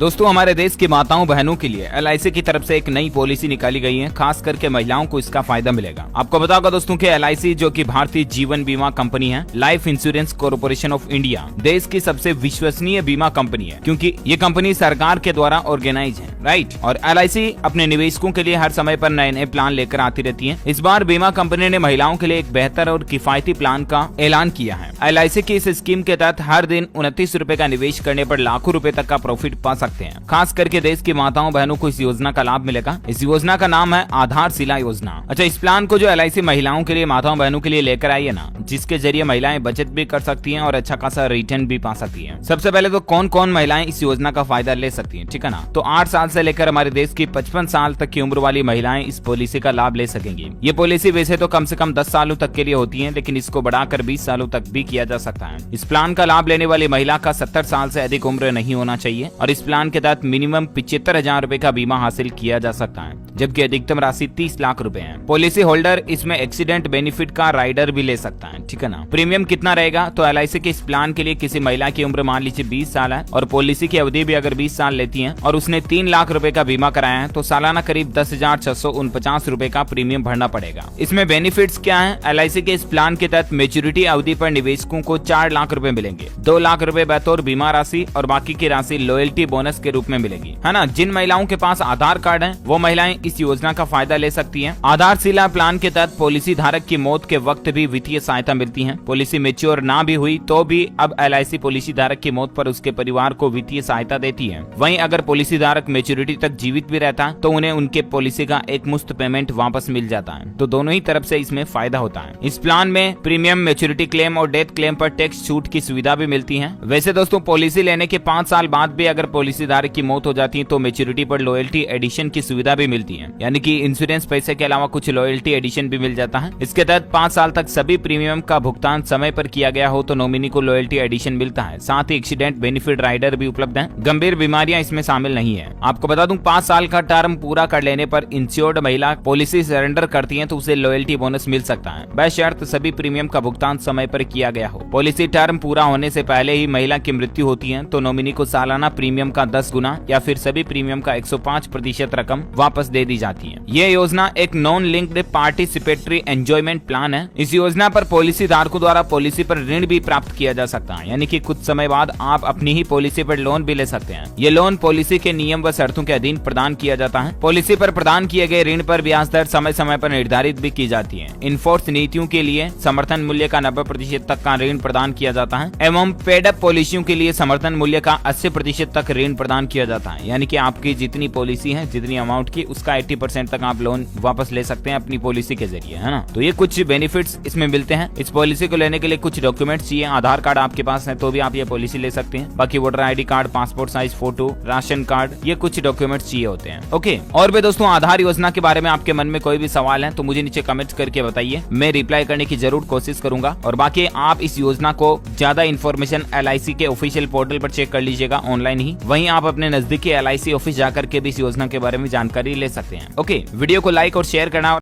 दोस्तों हमारे देश की माताओं बहनों के लिए LIC की तरफ से एक नई पॉलिसी निकाली गई है, खास करके महिलाओं को इसका फायदा मिलेगा। आपको पता होगा दोस्तों कि LIC जो कि भारतीय जीवन बीमा कंपनी है, life insurance corporation of India, देश की सबसे विश्वसनीय बीमा कंपनी है, क्योंकि ये कंपनी सरकार के द्वारा ऑर्गेनाइज है, राइट। और LIC अपने निवेशकों के लिए हर समय पर नए नए प्लान लेकर आती रहती है। इस बार बीमा कंपनी ने महिलाओं के लिए एक बेहतर और किफायती प्लान का ऐलान किया है। LIC की इस स्कीम के तहत हर दिन 29 रुपए का निवेश करने पर लाखों रुपए तक का प्रॉफिट पा सकते हैं। खास करके देश की माताओं बहनों को इस योजना का लाभ मिलेगा। इस योजना का नाम है आधारशिला योजना। अच्छा, इस प्लान को जो LIC महिलाओं के लिए, माताओं बहनों के लिए लेकर आई है ना, जिसके जरिए महिलाएं बचत भी कर सकती हैं और अच्छा खासा रिटर्न भी पा सकती हैं। सबसे पहले तो कौन कौन महिलाएं इस योजना का फायदा ले सकती हैं, ठीक है ना। तो 8 साल से लेकर हमारे देश की 55 साल तक की उम्र वाली महिलाएं इस पॉलिसी का लाभ ले सकेंगी। ये पॉलिसी वैसे तो कम से कम 10 सालों तक के लिए होती है, लेकिन इसको बढ़ाकर 20 सालों तक भी किया जा सकता है। इस प्लान का लाभ लेने वाली महिला का 70 साल से अधिक उम्र नहीं होना चाहिए और इस प्लान के तहत मिनिमम 75,000 रुपए का बीमा हासिल किया जा सकता है, जबकि अधिकतम राशि 30 लाख रुपए है। पॉलिसी होल्डर इसमें एक्सीडेंट बेनिफिट का राइडर भी ले सकता है, ठीक है ना। प्रीमियम कितना रहेगा, तो LIC के इस प्लान के लिए किसी महिला की उम्र मान लीजिए 20 साल है और पॉलिसी की अवधि भी अगर 20 साल लेती है और उसने 3 लाख रुपए का बीमा कराया है, तो सालाना करीब 10,649 रुपए का प्रीमियम भरना पड़ेगा। इसमें बेनिफिट्स क्या है, LIC के इस प्लान के तहत मेच्योरिटी अवधि पर निवेशकों को 4 लाख रुपए मिलेंगे। 2 लाख रुपए बतौर बीमा राशि और बाकी की राशि लॉयल्टी बोनस के रूप में मिलेगी, है ना। जिन महिलाओं के पास आधार कार्ड है वो महिलाएं इस योजना का फायदा ले सकती हैं। आधारशिला प्लान के तहत पॉलिसी धारक की मौत के वक्त भी वित्तीय सहायता मिलती है। पॉलिसी मेच्योर ना भी हुई तो भी अब LIC पॉलिसी धारक की मौत पर उसके परिवार को वित्तीय सहायता देती है। वहीं अगर पॉलिसी धारक मेच्योरिटी तक जीवित भी रहता है तो उन्हें उनके पॉलिसी का एक मुफ्त पेमेंट वापस मिल जाता है। तो दोनों ही तरफ से इसमें फायदा होता है। इस प्लान में प्रीमियम, मेच्योरिटी क्लेम और डेथ क्लेम पर टैक्स छूट की सुविधा भी मिलती है। वैसे दोस्तों पॉलिसी लेने के 5 साल बाद भी अगर पॉलिसी धारक की मौत हो जाती है तो मेच्योरिटी पर लॉयल्टी एडिशन की सुविधा भी मिलती है, यानी कि इंश्योरेंस पैसे के अलावा कुछ लॉयल्टी एडिशन भी मिल जाता है। इसके तहत 5 साल तक सभी प्रीमियम का भुगतान समय पर किया गया हो तो नॉमिनी को लॉयल्टी एडिशन मिलता है। साथ ही एक्सीडेंट बेनिफिट राइडर भी उपलब्ध है। गंभीर बीमारियां इसमें शामिल नहीं है। आपको बता दूं 5 साल का टर्म पूरा कर लेने पर इंश्योर्ड महिला पॉलिसी सरेंडर करती है तो उसे लॉयल्टी बोनस मिल सकता है, बशर्त सभी प्रीमियम का भुगतान समय पर किया गया हो। पॉलिसी टर्म पूरा होने से पहले ही महिला की मृत्यु होती है तो नॉमिनी को सालाना प्रीमियम का 10 गुना या फिर सभी प्रीमियम का 105% रकम वापस दे दी जाती है। ये योजना एक non linked participatory enjoyment plan है। इस योजना पर पॉलिसी धारकों द्वारा पॉलिसी पर ऋण भी प्राप्त किया जा सकता है, यानी कि कुछ समय बाद आप अपनी ही पॉलिसी पर लोन भी ले सकते हैं। ये लोन पॉलिसी के नियम व शर्तों के अधीन प्रदान किया जाता है। पॉलिसी पर प्रदान किए गए ऋण पर ब्याज दर समय समय पर निर्धारित भी की जाती है। इनफोर्स नीतियों के लिए समर्थन मूल्य का 90% तक का ऋण प्रदान किया जाता है एवं पेड अप पॉलिसियों के लिए समर्थन मूल्य का 80% तक ऋण प्रदान किया जाता है, यानी कि आपकी जितनी पॉलिसी है, जितनी अमाउंट की, उसका 80% तक आप लोन वापस ले सकते हैं अपनी पॉलिसी के जरिए, है ना। तो ये कुछ बेनिफिट्स इसमें मिलते हैं। इस पॉलिसी को लेने के लिए कुछ डॉक्यूमेंट्स चाहिए। आधार कार्ड आपके पास है तो भी आप ये पॉलिसी ले सकते हैं। बाकी voter ID card, passport size photo, ration card, ये कुछ डॉक्यूमेंट्स चाहिए होते हैं। ओके, और भी दोस्तों आधार योजना के बारे में आपके मन में कोई भी सवाल है तो मुझे नीचे कमेंट करके बताइए, मैं रिप्लाई करने की जरूर कोशिश करूंगा। और बाकी आप इस योजना को ज्यादा इन्फॉर्मेशन LIC के ऑफिशियल पोर्टल पर चेक कर लीजिएगा ऑनलाइन ही। वहीं आप अपने नजदीकी LIC ऑफिस जाकर के भी इस योजना के बारे में जानकारी ले सकते हैं। ओके, वीडियो को लाइक और शेयर करना